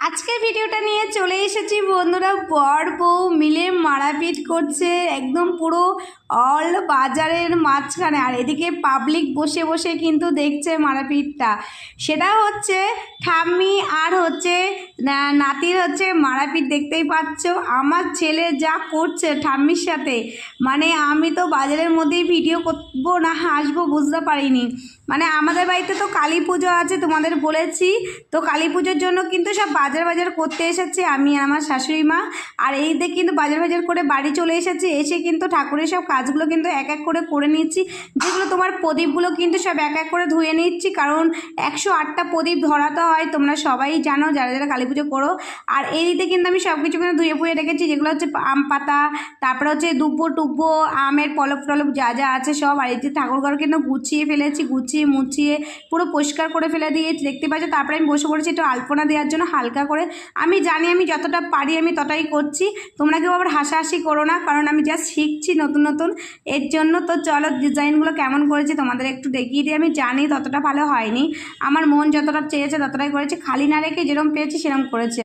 আজকের ভিডিওটা নিয়ে চলে এসেছি বন্ধুরা। বর বউ মিলে মারাপিট করছে একদম পুরো অল বাজারের মাঝখানে, আর এদিকে পাবলিক বসে বসে কিন্তু দেখছে মারাপিটটা। সেটা হচ্ছে ঠাম্মি আর হচ্ছে নাতির হচ্ছে মারাপিট। দেখতেই পাচ্ছ আমার ছেলে যা করছে ঠাম্মির সাথে, মানে আমি তো বাজারের মধ্যেই ভিডিও করবো না হাসবো বুঝতে পারিনি। মানে আমাদের বাড়িতে তো কালী পুজো আছে, তোমাদের বলেছি তো, কালী পুজোর জন্য কিন্তু সব বাজার করতে এসেছে আমি আর আমার শাশুড়ি মা। আর এই দিক কিন্তু বাজার করে বাড়ি চলে এসেছি, এসে কিন্তু ঠাকুরের সব কাজগুলো কিন্তু এক এক করে নিচ্ছি। যেগুলো তোমার প্রদীপগুলো কিন্তু সব এক এক করে ধুয়ে নিচ্ছি, কারণ 108টা প্রদীপ ধরাতে হয়, তোমরা সবাই জানো যারা যারা কালী পুজো করো। আর এই দিকে কিন্তু আমি সব কিছু কিন্তু ধুয়ে ফুয়ে রেখেছি, যেগুলো হচ্ছে আম পাতা, তারপরে হচ্ছে দুব্বো টুব্বো, আমের পলপ টলপ যা যা আছে সব। আর এই যে ঠাকুরঘর কিন্তু গুছিয়ে ফেলেছি, গুছিয়ে মুছিয়ে পুরো পরিষ্কার করে ফেলে দিয়েছি, দেখতে পাচ্ছ। তারপরে আমি বসে পড়েছি একটু আলপনা দেওয়ার জন্য হালকা করে। আমি জানি আমি যতটা পারি আমি ততটাই করছি, তোমরা কেউ আবার হাসাহাসি করো না, কারণ আমি জাস্ট শিখছি নতুন এর জন্য। তো চলো ডিজাইনগুলো কেমন করেছি তোমাদের একটু দেখিয়ে দিই। আমি জানি ততটা ভালো হয়নি, আমার মন যতটা চেয়েছে ততটাই করেছি, খালি না রেখে যেরকম পেয়েছি সেরকম করেছি।